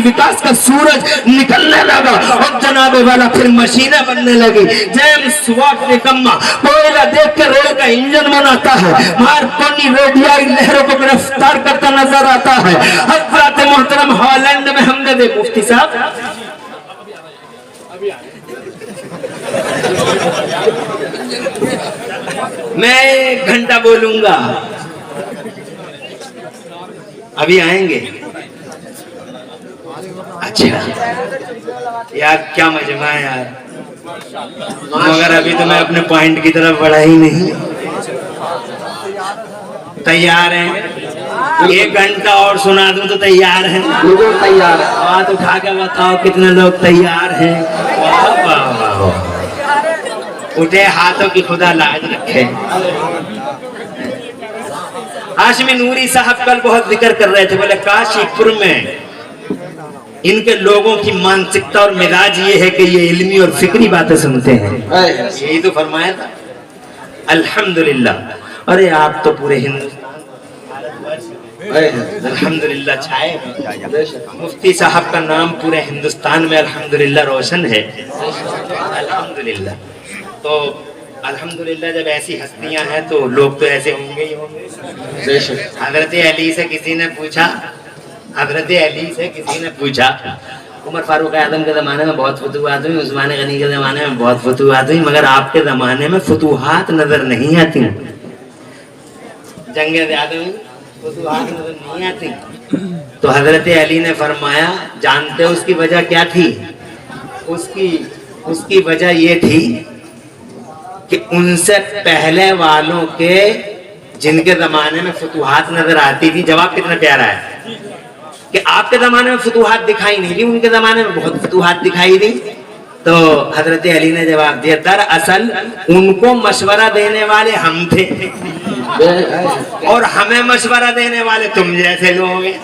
विकास का सूरज निकलने लगा और जनाबे वाला फिर मशीनें बनने लगी। जेम्स वाट निकम्मा कोयला देख के रेल का इंजन बनाता है, मार्कोनी रेडियाई लहरों को गिरफ्तार करता नजर आता है। हज़रत मोहतरम हॉलैंड में हमने दे मुफ्ती साहब मैं 1 घंटा बोलूंगा, अभी आएंगे। अच्छा यार क्या मजमा है यार, मगर अभी तो मैं अपने पॉइंट की तरफ बढ़ा ही नहीं। तैयार हैं? 1 घंटा और सुना दूं तो तैयार हैं? बिल्कुल तैयार है। हाथ उठा के बताओ कितने लोग तैयार हैं? वाह वाह वाह, उठे हाथों की खुदा लाज रखे। हाशमी नूरी साहब कल बहुत जिक्र कर रहे थे, बोले काशीपुर में इनके लोगों की मानसिकता और मिजाज ये है कि ये इल्मी और फिक्री बातें सुनते हैं, यही तो फरमाया था। अल्हम्दुलिल्लाह। अरे आप तो पूरे हिंदुस्तान अल्हम्दुलिल्लाह छाए। मुफ्ती साहब का नाम पूरे हिंदुस्तान में अल्हम्दुलिल्लाह रोशन है। अल्हम्दुलिल्लाह। तो अल्हम्दुलिल्लाह जब ऐसी हस्तियां हैं तो लोग तो ऐसे होंगे ही होंगे। हजरत अली से किसी ने पूछा, उमर फारूक आजम के ज़माने में बहुत फतूहात हुई, उस्मान गनी के ज़माने में बहुत फतूहात हुई, मगर आपके ज़माने में फतूहात नज़र नहीं आती। जंगे ज़्यादा हुई, फतूहात नज़र नहीं आती। तो हज़रत अली ने फरमाया, जानते हो उसकी वजह क्या थी? उसकी वजह ये थी कि उनसे पहले वालों के जिनके ज़माने में फतूहात नज़र आती थी, जवाब कितना प्यारा है कि आपके जमाने में फतूहात दिखाई नहीं दी, उनके जमाने में बहुत फतूहात दिखाई दी। तो हजरत अली ने जवाब दिया, दरअसल उनको मशवरा देने वाले हम थे और हमें मशवरा देने वाले तुम जैसे लोग हैं,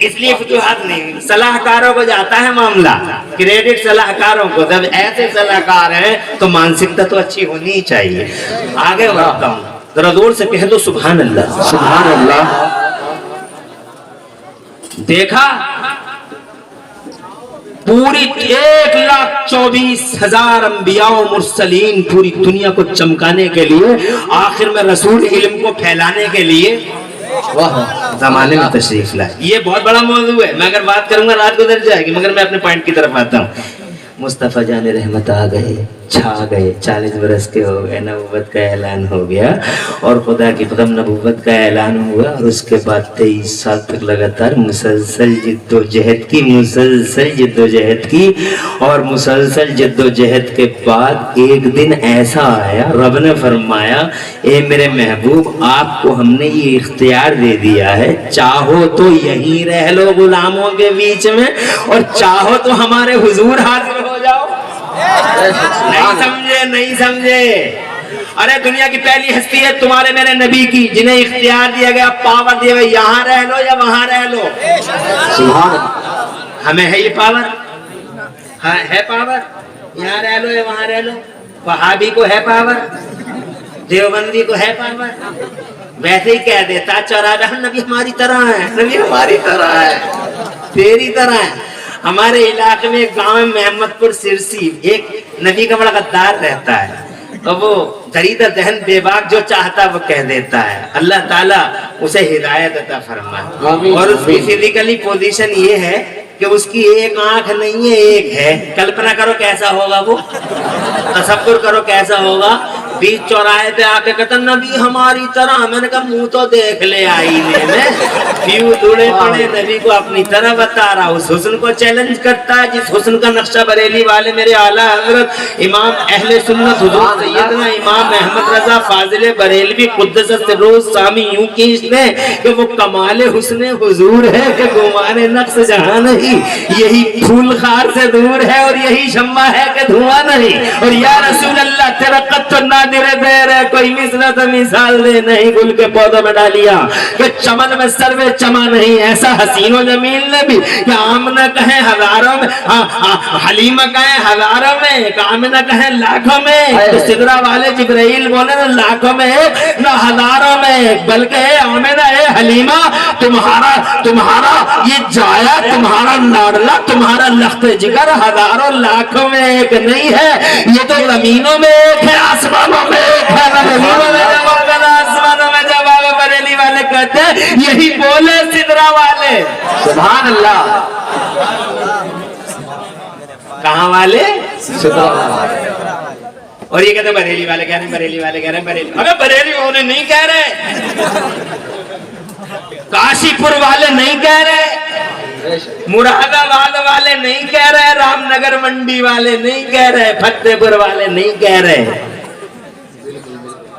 इसलिए फतूहात नहीं हुई। सलाहकारों को जाता है मामला, क्रेडिट सलाहकारों को। जब ऐसे सलाहकार हैं तो मानसिकता तो अच्छी होनी ही चाहिए। आगे बढ़ता हूँ, जरा जोर से कह दो सुभान अल्लाह। सुभान अल्लाह। देखा पूरी 1,24,000 अंबिया और मुरसलीन पूरी दुनिया को चमकाने के लिए, आखिर में रसूल इल्म को फैलाने के लिए जमाने में तशरीफ लाए। ये बहुत बड़ा मौजू है, मैं अगर बात करूंगा रात गुजर जाएगी, मगर मैं अपने पॉइंट की तरफ आता हूँ। मुस्तफ़ा जान रहमत आ गए, छा गए, 40 बरस के हो गए, नबूवत का ऐलान हो गया और खुदा की कसम नबूवत का ऐलान हुआ। और उसके बाद 23 साल तक लगातार मुसलसल जिद्दोजहद की और मुसलसल जिद्दोजहद के बाद एक दिन ऐसा आया, रब ने फरमाया, ए मेरे महबूब आपको हमने ये इख्तियार दे दिया है, चाहो तो यहीं रह लो गुलामों के बीच में और चाहो तो हमारे हुजूर हाजिर हो जाओ। नहीं समझे? अरे दुनिया की पहली हस्ती है तुम्हारे मेरे नबी की, जिन्हें इख्तियार दिया गया, पावर दिया गया, यहाँ रह लो या वहां रह लो। हमें है ये पावर, हाँ है पावर, यहाँ रह लो या वहां रह लो। वहाबी को है पावर, देवबंदी को है पावर, वैसे ही कह देता चौराहा नबी हमारी तरह है, नबी हमारी तरह है, तेरी तरह है। हमारे इलाके में एक गांव है मोहम्मदपुर सिरसी, एक नबी का बड़ा गद्दार रहता है, तो वो दरीदा दहन बेबाक जो चाहता वो कह देता है। अल्लाह ताला उसे हिदायत अता फरमाए। और उसकी फिजिकली पोजीशन ये है कि उसकी एक आंख नहीं है, एक है। कल्पना करो कैसा होगा वो, तसव्वुर करो कैसा होगा। बीच चौराहे पे आके कहता नबी हमारी तरह, मैंने कहा मुंह तो देख ले आईने में, क्यों दूड़े पड़े नबी को अपनी तरह बता रहा, उस हुस्न को चैलेंज करता है जिस हुस्न का नक्शा बरेली वाले मेरे आला हजरत इमाम अहले सुन्नत हुजूर सैयदना इमाम अहमद रजा फाजिल बरेलवी कुद्दस सिर्रुहु सामी यूं की इसने कि वो कमाल हुस्न हुजूर है कि गुमाने नक्श जहां नहीं, यही फूल खार से दूर है और यही शम्मा है कि धुआं नहीं। और या रसूल अल्लाह तेरा कद तो नादिर देर है कोई मिसरा से मिसाल दे नहीं गुल के पौधों में डालिया कि चमन में सर्वे चमा नहीं ऐसा हसीनो जमील ने भी कि आमना कहे हजारों में हलीमा कहे हजारों में आमना कहे लाखों में तो सिदरा वाले जिब्राइल बोले ना लाखों में एक ना हजारों में एक बल्कि आमना है हलीमा तुम्हारा ये जाया तुम्हारा लाडला तुम्हारा लख्त जिगर हजारों लाखों में एक नहीं है ये तो जमीनों में एक है आसमानों में एक है जमीनों में जब आसमानों में जब बरेली वाले कहते हैं यही बोले सिदरा वाले सुभान अल्लाह कहाँ वाले सिदरा और ये कहते बरेली वाले कह रहे हैं बरेली वाले कह रहे हैं बरेली अबे बरेली उन्हें नहीं कह रहे काशीपुर वाले नहीं कह रहे मुरादाबाद वाले नहीं कह रहे रामनगर मंडी वाले नहीं कह रहे फतेहपुर वाले नहीं कह रहे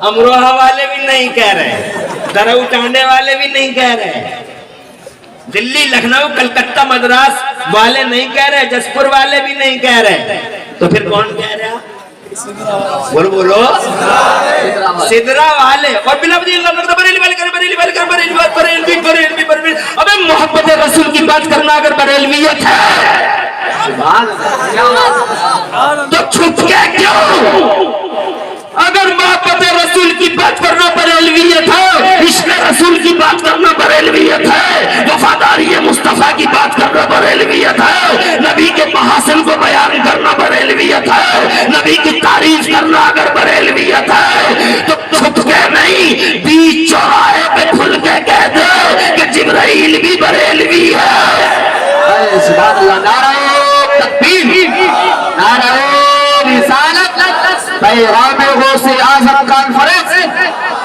अमरोहा वाले भी नहीं कह रहे दरऊ टांडे वाले भी नहीं कह रहे दिल्ली लखनऊ कलकत्ता मद्रास वाले नहीं कह रहे जसपुर वाले भी नहीं कह रहे तो फिर कौन कह रहा बोलो बोलो सिदरा वाले और बिना बरेली वाले कर बरेली वाले कर बरेली अबे मोहब्बत रसूल की बात करना अगर बरेलवियत है तो छुप के क्यों अगर मोहब्बत रसूल की बात करना बरेलवियत है इश्क रसूल की बात करना बरेलवियत है वफादारी मुस्तफा की बात करना बरेलवियत है नबी के महासन को बयान करना बरेलवियत है नबी की तारीफ करना अगर बरेलवियत है तो छुप के नहीं बीच चौराहे पे खुल के कह दे कि जिब्राइल भी बरेलवी है सुभान अल्लाह नारे तकबीर नारे रिसालत पैगाम गौसे आज़म कॉन्फ्रेंस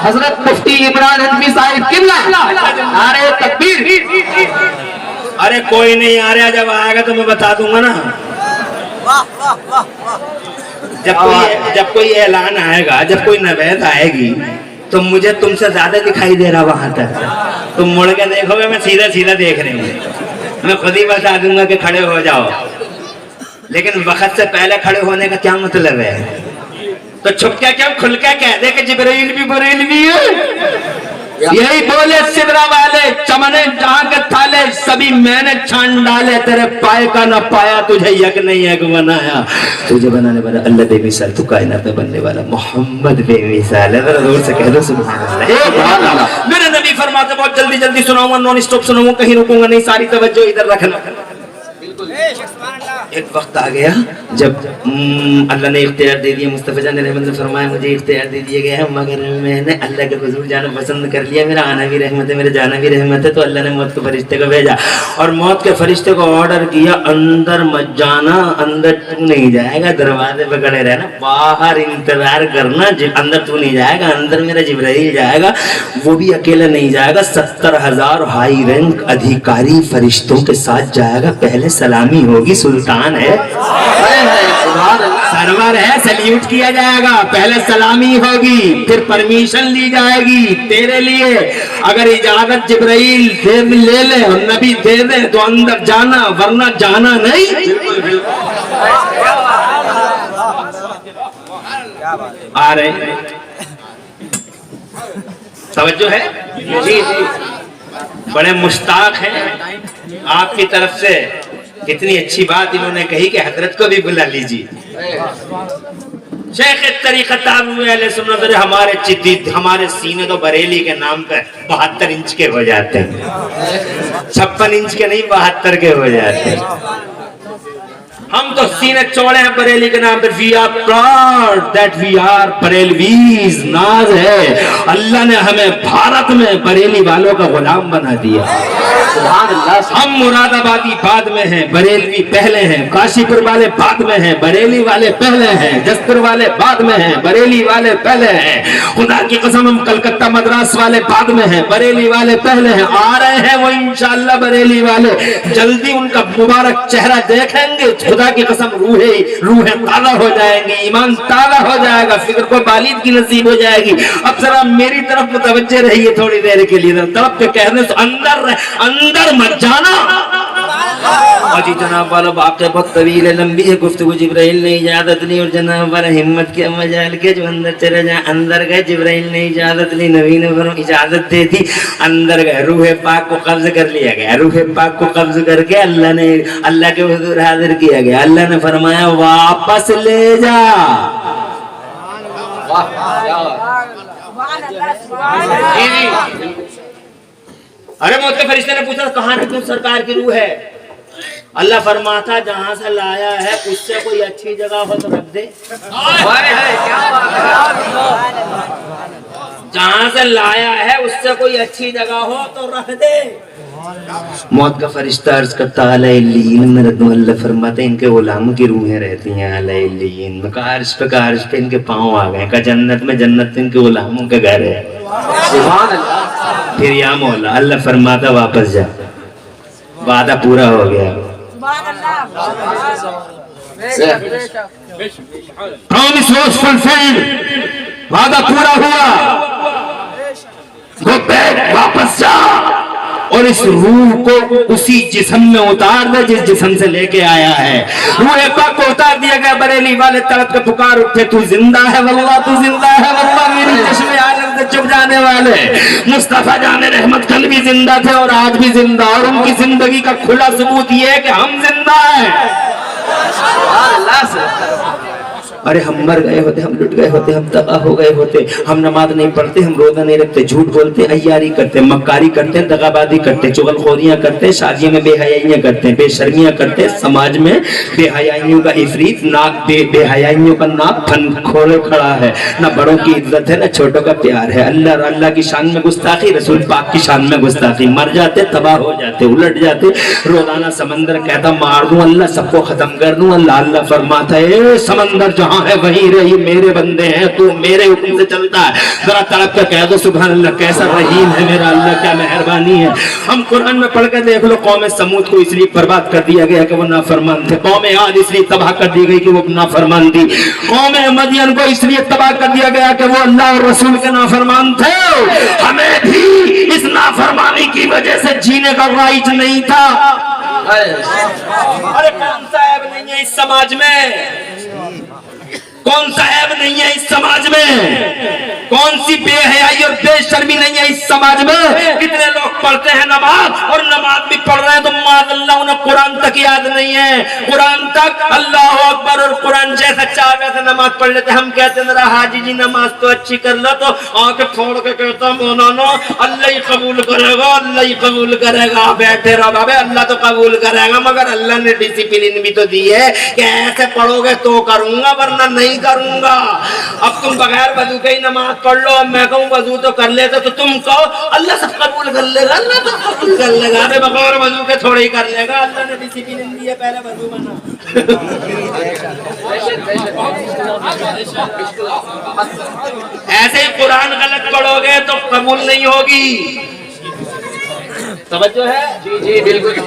हजरत मुफ्ती इमरान हनफी साहिब किबला नारे तकबीर अरे कोई नहीं आ रहा जब आएगा तो मैं बता दूंगा ना जब कोई ऐलान आएगा जब कोई नवेद आएगी तो मुझे तुमसे ज्यादा दिखाई दे रहा वहां तक तुम मुड़ के देखोगे मैं सीधा सीधा देख रही हूँ मैं खुद ही बता दूंगा कि खड़े हो जाओ लेकिन वक्त से पहले खड़े होने का क्या मतलब है तो छुप के क्या खुल के कह दे कि जिब्राइल भी बरेलवी है यही बोले सिदरा वाले चमने जहां के थाले सभी मैंने छान डाले तेरे पाए का ना पाया तुझे यक नहीं यक बनाया तुझे बनाने वाला अल्लाह बेमिसाल तू कायनात में बनने वाला मोहम्मद बेमिसाल है जोर से कह दो सुभान अल्लाह मेरे नबी फरमाते बहुत जल्दी जल्दी सुनाऊंगा नॉन स्टॉप सुनाऊंगा कहीं रुकूंगा नहीं सारी तवज्जो इधर रखना एक वक्त आ गया जब अल्लाह ने इख्तियार दे दिया मुस्तफा जान रहमत ने फरमाया मुझे इख्तियार दे दिया गया है मगर मैंने अल्लाह के हुजूर जाना पसंद कर लिया मेरा आना भी रहमत है मेरा जाना भी रहमत है तो अल्लाह ने मौत के फरिश्ते को भेजा और मौत के फरिश्ते को ऑर्डर किया अंदर मत जाना अंदर तू नहीं जाएगा दरवाजे पे खड़े रहना बाहर इंतजार करना अंदर तू नहीं जाएगा अंदर मेरा जिब्राइल जाएगा वो भी अकेला नहीं जाएगा 70,000 हाई रैंक अधिकारी फरिश्तों के साथ जाएगा पहले सलामी होगी सुल्तान है सरवर है सल्यूट किया जाएगा पहले सलामी होगी फिर परमिशन ली जाएगी तेरे लिए अगर इजाजत जिब्राइल ले ले और नबी दे दे तो अंदर जाना वरना जाना नहीं आ रहे तवज्जो है जी जी बड़े मुश्ताक हैं आपकी तरफ से कितनी अच्छी बात इन्होंने कही कि हजरत को भी बुला लीजिए शेख तरीक़त अहले सुन्नत हमारे चिद्दी हमारे सीने तो बरेली के नाम पे 72 इंच के हो जाते हैं 56 इंच के नहीं 72 के हो जाते हैं हम तो सीने चौड़े हैं बरेली के नाम पे we are proud that we are Barelvis नाज है अल्लाह ने हमें भारत में बरेली वालों का गुलाम बना दिया हम मुरादाबादी बाद में हैं बरेलवी पहले हैं काशीपुर वाले बाद में हैं बरेली वाले पहले हैं जसपुर वाले बाद में हैं बरेली वाले पहले हैं खुदा की कसम हम कलकत्ता मद्रास वाले बाद में हैं बरेली वाले पहले हैं आ रहे हैं वो इंशाअल्लाह बरेली वाले जल्दी उनका मुबारक चेहरा देखेंगे खुदा की कसम रूहें ताज़ा हो जाएंगी ईमान ताज़ा हो जाएगा फिक्र को बालिद की नसीब हो जाएगी अब जरा मेरी तरफ मुतवज्जे रहिए थोड़ी देर के लिए तरफ के कहने से अंदर मत जाना اور جی جناب والا واقعہ بہت طویل ہے، لمبی ہے گفتگو. جبرائیل نے اجازت لی اور جناب والا ہمت کیا مجال کے جو اندر چلے جائیں. اندر گئے، جبرائیل نے اجازت لی، نبی نے اجازت دے دی، اندر گئے. روح پاک کو قبض کر لیا گیا. روح پاک کو قبض کر کے اللہ کے حضور حاضر کیا گیا. اللہ نے فرمایا واپس لے جا. ارے موت کے فرشتے نے پوچھا کہاں رکھوں سرکار کی روح ہے؟ اللہ فرماتا جہاں سے لایا ہے اس سے کوئی اچھی جگہ ہو تو رکھ دے. جہاں سے لایا ہے اس سے کوئی اچھی جگہ ہو تو رکھ دے. موت کا فرشتہ عرض کرتا علیہ الین میں رکھوں. اللہ فرماتے ان کے غلاموں کی روحیں رہتی ہیں علیہ الین میں. کہا عرش پہ ان کے پاؤں آ گئے. کہا جنت میں، جنت ان کے غلاموں کا گھر ہے. سبحان اللہ. پھر یا مولا اللہ فرماتا واپس جا، وعدہ پورا ہو گیا. Promise was fulfilled. وعدہ پورا ہوا. Go back، واپس جا اور اس روح کو اسی جسم میں اتار دے جس جسم سے لے کے آیا ہے. روح پاک کو اتار دیا گیا. بریلی والے تڑپ کے پکار اٹھے تو زندہ ہے واللہ، تو زندہ ہے واللہ. میری چشم عالم سے چپ جانے والے مصطفیٰ جان رحمت کل بھی زندہ تھے اور آج بھی زندہ، اور ان کی زندگی کا کھلا ثبوت یہ ہے کہ ہم زندہ ہیں. اللہ سے ارے ہم مر گئے ہوتے، ہم لٹ گئے ہوتے، ہم تباہ ہو گئے ہوتے. ہم نماز نہیں پڑھتے، ہم روزہ نہیں رکھتے، جھوٹ بولتے، عیاری کرتے، مکاری کرتے، دغابازی کرتے، چغل خوریاں کرتے، شادیوں میں بے حیائیاں کرتے، بے شرمیاں کرتے. سماج میں بے حیائیوں کا افریت ناک بے حیائیوں کا ناک پھن کھولے کھڑا ہے. نہ بڑوں کی عزت ہے، نہ چھوٹوں کا پیار ہے. اللہ کی شان میں گستاخی، رسول پاک کی شان میں گستاخی. مر جاتے، تباہ ہو جاتے، الٹ جاتے. روزانہ سمندر کہتا مار دوں اللہ، سب کو ختم کر دوں اللہ. اللہ فرماتا ہے اے سمندر جہاں ہے وہی رہی، میرے بندے ہیں، تو میرے حکم سے چلتا ہے. ذرا تڑپ کر کہہ دو سبحان اللہ. کیسا رحیم ہے میرا اللہ، کیا مہربانی ہے. ہم قرآن میں پڑھ کر دیکھ لو، قوم سمود کو اس لیے برباد کر دیا گیا کہ وہ نافرمان تھے. قوم عاد اس لیے تباہ کر دی گئی کہ وہ نافرمان تھی. قوم مدین کو اس لیے تباہ کر دیا گیا کہ وہ اللہ اور رسول کے نافرمان تھے. ہمیں بھی اس نافرمانی کی وجہ سے جینے کا رائٹ نہیں تھا. ارے کون سا عیب نہیں ہے اس سماج میں؟ کون سا عیب نہیں ہے اس سماج میں؟ کون سی بے حیائی اور بے شرمی نہیں ہے اس سماج میں؟ کتنے لوگ پڑھتے ہیں نماز اور نماز بھی پڑھ رہے ہیں تو معاذ اللہ انہیں قرآن تک یاد نہیں ہے. قرآن تک اللہ اکبر اور قرآن جیسا چاہ ویسے نماز پڑھ لیتے. ہم کہتے ہیں ذرا حاجی جی نماز تو اچھی کر لو، تو آنکھ پھوڑ کے کہتا مولانا اللہ ہی قبول کرے گا، اللہ ہی قبول کرے گا. بیٹھے رہو بابے، اللہ تو قبول کرے گا مگر اللہ نے ڈسپلن بھی تو دی ہے کہ ایسے پڑھو گے تو کروں گا ورنہ نہیں کروں گا. اب تم بغیر وضو کے ہی نماز پڑھ لو، اب میں کہوں وضو تو کر لیتے تو تم کہو اللہ سب قبول کر لے گا، اللہ تو قبول کر لے گا. بغیر وضو کے تھوڑے ہی کر لے گا، اللہ نے ڈسپلن دی ہے پہلے وضو بنا. ایسے ہی قرآن غلط پڑھو گے تو قبول نہیں ہوگی. توجہ ہے؟ جی جی بالکل.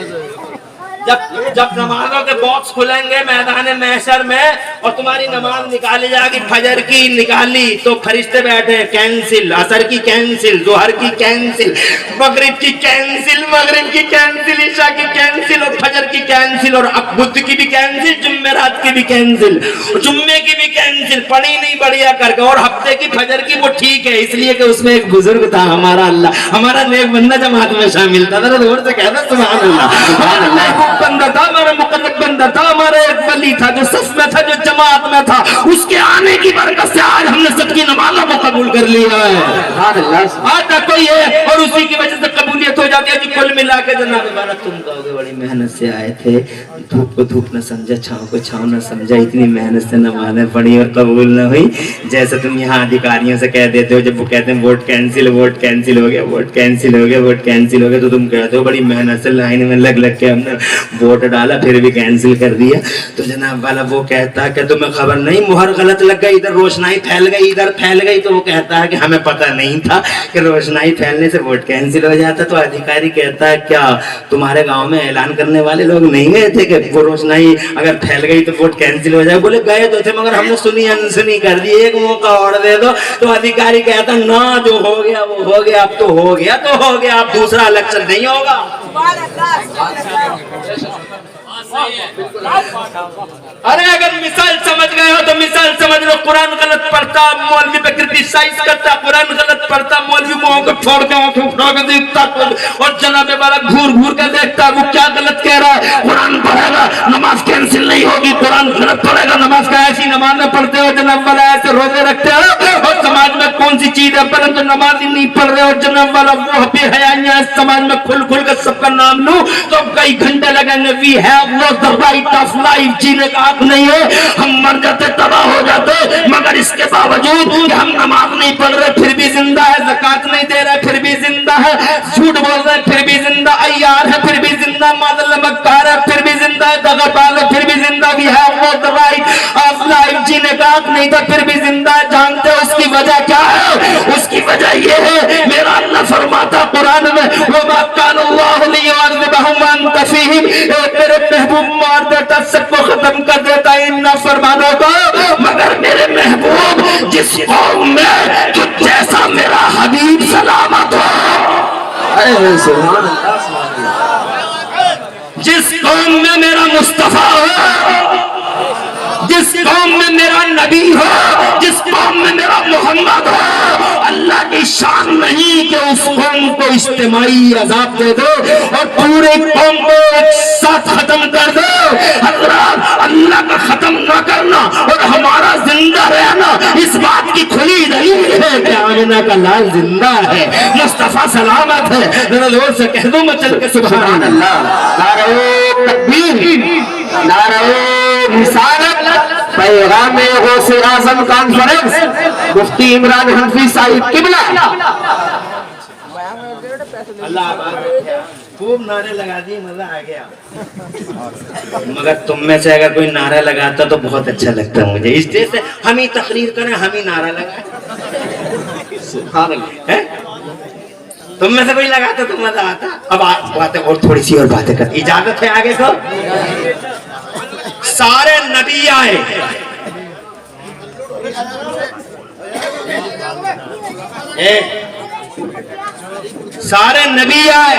جب نمازوں کے باکس کھلیں گے میدان محشر میں اور تمہاری نماز نکالی جائے گی، فجر کی نکالی تو فرشتے بیٹھے کینسل، عصر کی کینسل، ظہر کی کینسل، مغرب کی کینسل، مغرب کی کینسل، عشاء کی کینسل اور فجر کی کینسل اور بدھ کی بھی کینسل، جمعرات کی بھی کینسل، جمعے کی بھی کینسل. پڑھی نہیں بڑھیا کر کے. اور ہفتے کی فجر کی وہ ٹھیک ہے اس لیے کہ اس میں ایک بزرگ تھا ہمارا اللہ، ہمارا نیک بندہ جماعت میں شامل تھا. زور سے کہنا سبحان اللہ. سبحان اللہ. بندہ تھا ہمارا، مقدس بندہ تھا ہمارا، ایک ولی تھا جو صف میں تھا، جو جماعت میں تھا. اس کے آنے کی برکت سے آج ہم نے سب کی نمازوں کو قبول کر لیا ہے. آج تک کوئی ہے اور اسی کی وجہ سے قبولیت ہو جاتی ہے. جو کل ملا کے جناب عبارت تم کہو گے بڑی محنت سے آئے تھے، دھوپ کو دھوپ نہ سمجھا، چھاؤں کو چھاؤں نہ سمجھا، اتنی محنت سے نمازیں پڑھی اور قبول نہ ہوئی. جیسے تم یہاں ادھیکاریوں سے کہہ دیتے ہو جب وہ کہتے ہیں ووٹ کینسل، ووٹ کینسل ہو گیا، ووٹ کینسل ہو گیا، ووٹ کینسل ہو گیا، تو تم کہتے ہو بڑی محنت سے لائن میں لگ کے ہم نے ووٹ ڈالا پھر بھی کینسل کر دیا. تو جناب والا وہ کہتا ہے کہ تمہیں خبر نہیں، مہر غلط لگ گئی، ادھر روشنائی پھیل گئی، ادھر پھیل گئی. تو وہ کہتا ہے کہ ہمیں پتہ نہیں تھا کہ روشنائی پھیلنے سے ووٹ کینسل ہو جاتا. تو ادھیکاری کہتا ہے کیا تمہارے گاؤں میں اعلان کرنے والے لوگ نہیں گئے تھے کہ وہ روشنائی اگر پھیل گئی تو ووٹ کینسل ہو جائے؟ بولے گئے تو تھے مگر ہم نے سنی انسنی کر دی، ایک موقع اور دے دو. تو ادھیکاری کہتا نہ، جو ہو گیا وہ ہو گیا، اب تو ہو گیا تو ہو گیا، اب دوسرا الیکشن نہیں ہوگا. अरे अगर मिसाल समझ गए हो तो मिसाल समझ लो, कुरान गलत पढ़ता मौलवी पे क्रिटिसाइज करता, कुरान गलत पढ़ता मौलवी मुंह को फोड़ के आंखें उठा के देखता और जनाबे वाला घूर घूर के देखता वो क्या गलत कह रहा है। कुरान पढ़ेगा नमाज कैंसिल नहीं होगी, कुरान गलत पढ़ेगा नमाज का, ऐसी नमाज में पढ़ते हो जनाब वाला, ऐसे रोजे रखते हो और समाज में कौन सी चीज है परंतु नमाज ही नहीं पढ़ रहे हो जनाब वाला, वो भी है समाज में खुल खुल कर सबका नाम लूं तो कई घंटे लगेंगे। We have lost the right of life, जीने का हक नहीं है, हम मर जाते तबाह हो जाते, मगर इसके बावजूद कि हम नमाज नहीं पढ़ रहे फिर भी जिंदा है, ज़कात नहीं दे रहे फिर भी जिंदा है, झूठ बोल रहे फिर भी जिंदा, अय्यार है फिर भी जिंदा, मादल मक्कार है फिर भी जिंदा है, दगाबाज है फिर भी जिंदा। We have lost the right of life, जीने का हक नहीं था फिर भी जिंदा है। जानते हो उसकी वजह क्या है? उसकी वजह ये है, मेरा अल्लाह फरमाता कुरान में, वो मेरे महबूब मार देता सबको खत्म कर देता इन नाफरमानों को, मगर मेरे महबूब जिस कौम में कि जैसा मेरा हबीब सलामत हो, जिस कौम में मेरा मुस्तफा हो, जिस कौम में मेरा नबी हो, जिस कौम में मेरा मोहम्मद हो, अल्लाह की शान नहीं कि उस कौम को इज्तिमाई अजाब दे दो और पूरे कौम को एक साथ खत्म कर दो। अल्लाह का खत्म न करना और हमारा जिंदा रहना इस बात की खुली दलील है कि आमिना का लाल जिंदा है, मुस्तफा सलामत है। जरा जोर से कह दो मैं चल के सुभान अल्लाह। नारे तकबीर, नारे रिसालत, पैगाम गौसे आज़म कॉन्फ्रेंस, मुफ्ती इमरान हनफी साहिब किबला। अल्लाह खूब नारे लगा दिए, मजा आ गया। मगर तुम में से अगर कोई नारा लगाता तो बहुत अच्छा लगता मुझे। इसलिए से हम ही तकरीर करें, हम ही नारा लगाएं। तुम में से कोई लगाता तो मजा आता। अब बातें और थोड़ी सी और बातें कर, इजाजत है आगे को। सारे नबी आए, सारे नबी आए,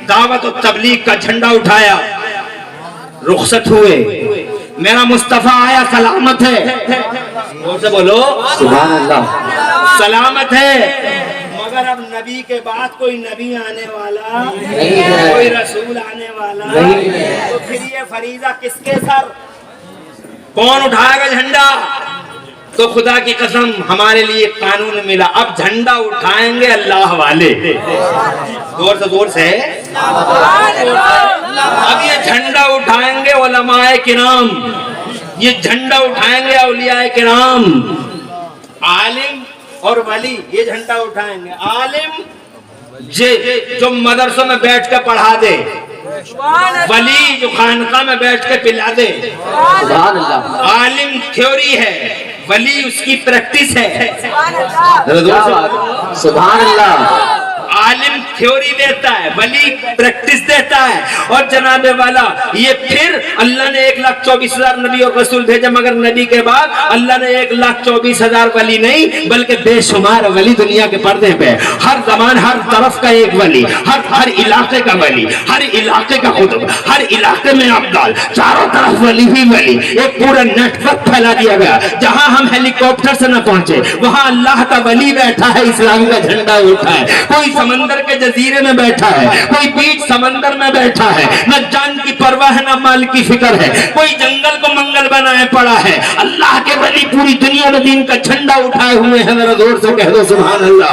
दावत और तबलीग का झंडा उठाया, रुखसत हुए, मेरा मुस्तफा आया सलामत है। और से बोलो सुभान अल्लाह, सलामत है। मगर अब नबी के बाद कोई नबी आने वाला नहीं है, कोई रसूल आने वाला नहीं है, तो फिर ये फरीजा किसके सर? कौन उठाएगा झंडा? तो खुदा की कसम हमारे लिए कानून मिला, अब झंडा उठाएंगे अल्लाह वाले। जोर से जोर से, अब ये झंडा उठाएंगे उलमाए किराम, ये झंडा उठाएंगे औलियाए किराम, आलिम और वली ये झंडा उठाएंगे। आलिम जो मदरसों में बैठ कर पढ़ा दे, वली जो खानका में बैठ के पिला दे। आलिम थ्योरी है, वली उसकी प्रैक्टिस है। सुभान अल्लाह। आलिम थ्योरी देता है, वली प्रैक्टिस देता है। और जनाबे वाला ये फिर अल्लाह ने 1,24,000 नबी और रसूल भेजे, मगर नबी के बाद अल्लाह ने 1,24,000 वली नहीं बल्कि बेशुमार वली दुनिया के पर्दे पे, हर जमान हर तरफ का एक वली, हर इलाके का वली, हर इलाके का कुतुब, हर इलाके में अब्दाल, चारों तरफ वली ही वली, एक पूरा नेटवर्क फैला दिया गया। जहां हम हेलीकॉप्टर से न पहुंचे वहां अल्लाह का वली बैठा है, इस्लाम का झंडा उठा है। कोई समंदर के जजीरे में बैठा है, कोई बीच समंदर में बैठा है, न जान की परवाह न माल की फिक्र है, कोई जंगल को मंगल बनाए पड़ा है। अल्लाह के वली पूरी दुनिया में दीन का झंडा उठाए हुए हैं। जरा जोर से कह दो सुभान अल्लाह।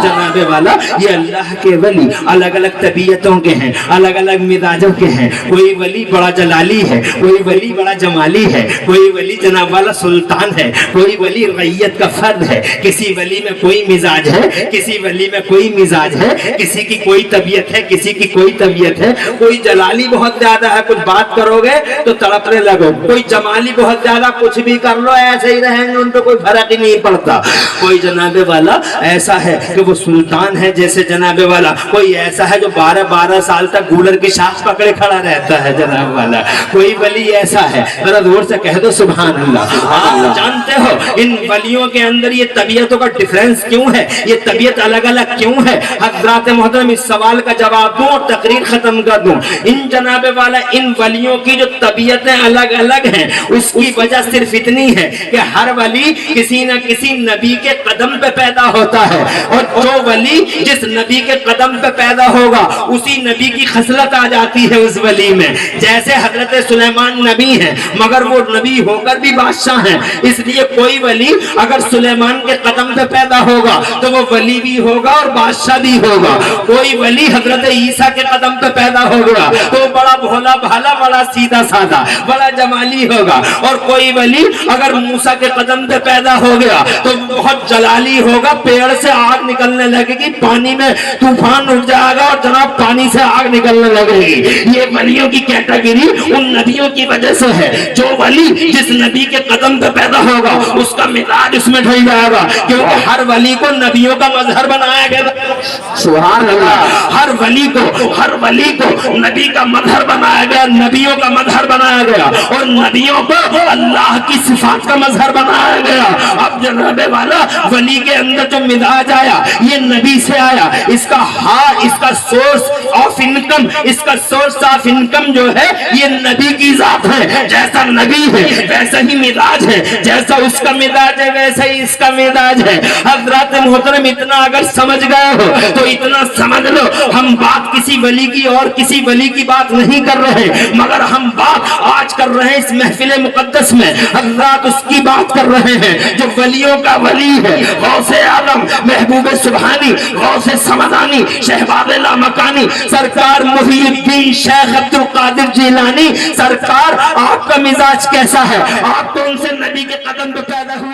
जनाबे वाला ये अल्लाह के वली अलग अलग तबीयतों के हैं, अलग अलग मिजाजों के हैं। कोई वली बड़ा जलाली है, कोई वली बड़ा जमाली है, कोई वली जनाब वाला सुल्तान है, कोई वली रैयत का फर्द है। किसी वली में कोई मिजाज है, किसी वली में कोई मिजाज है, किसी की कोई तबीयत है, किसी की कोई तबीयत है। कोई जलाली बहुत ज्यादा है, कुछ बात करोगे तो तड़पने लगो, कोई जमाली बहुत ज्यादा, कुछ भी कर लो ऐसे ही रहेंगे, उनको कोई फर्क ही नहीं पड़ता। कोई जनाबे वाला ऐसा है कि वो सुल्तान है जैसे जनाबे वाला, कोई ऐसा है जो 12-12 साल तक गूलर की शाख पकड़े खड़ा रहता है जनाब वाला, कोई वली ऐसा है। जरा जोर से कह दो सुभान अल्लाह। आप जानते हो इन वलियों के अंदर ये तबीयतों का डिफरेंस क्यों है, ये तबीयत अलग अलग क्यों है? ہے حضرات محترم اس سوال کا جواب دوں اور تقریر ختم کر دوں. ان جناب والا ان ولیوں کی جو طبیعتیں الگ الگ ہیں اس کی وجہ صرف اتنی ہے کہ ہر ولی کسی نہ کسی نبی کے قدم پہ پیدا ہوتا ہے, اور جو ولی جس نبی کے قدم پہ پیدا ہوگا اسی نبی کی خصلت آ جاتی ہے اس ولی میں. جیسے حضرت سلیمان نبی ہیں مگر وہ نبی ہو کر بھی بادشاہ ہیں, اس لیے کوئی ولی اگر سلیمان کے قدم پہ پیدا ہوگا تو وہ ولی بھی ہوگا اور بادشاہ بھی ہوگا. کوئی ولی حضرت عیسیٰ کے قدم پہ پیدا ہو گیا تو بڑا بھولا بھالا بڑا سیدھا سادہ بڑا جمالی ہوگا, اور کوئی ولی اگر موسیٰ کے قدم پہ پیدا ہو گیا تو بہت جلالی ہوگا, پیڑ سے آگ نکلنے لگے گی, پانی میں طوفان اٹھ جائے گا اور جناب پانی سے آگ نکلنے لگے گی. یہ ولیوں کی کیٹیگری ان نبیوں کی وجہ سے ہے. جو ولی جس نبی کے قدم پہ پیدا ہوگا اس کا مزاج اس میں ڈھل جائے گا, کیونکہ ہر ولی کو نبیوں کا مظہر بنایا گیا. سبحان اللہ. ہر ولی کو نبی کا مظہر بنایا گیا, نبیوں کا مظہر بنایا گیا, اور نبیوں کو اللہ کی صفات کا مظہر بنایا گیا. اب جناب والا ولی کے اندر جو مزاج آیا یہ نبی سے آیا. اس کا سورس آف انکم, اس کا سورس آف انکم جو ہے یہ نبی کی ذات ہے. جیسا نبی ہے ویسا ہی مزاج ہے, جیسا اس کا مزاج ہے ویسا ہی اس کا مزاج ہے. حضرات محترم اتنا اگر سمجھ گئے ہو تو اتنا سمجھ لو ہم بات کسی ولی کی اور کسی ولی کی بات نہیں کر رہے, مگر ہم بات آج کر رہے ہیں اس محفل مقدس میں حضرات اس کی بات کر رہے ہیں جو ولیوں کا ولی ہے. غوث عالم محبوب سبحانی غوث سمدانی شہباز لامکانی سرکار محی الدین شیخ عبد القادر جیلانی سرکار, آپ کا مزاج کیسا ہے؟ آپ کون سے نبی کے قدم پہ پیدا ہوئے؟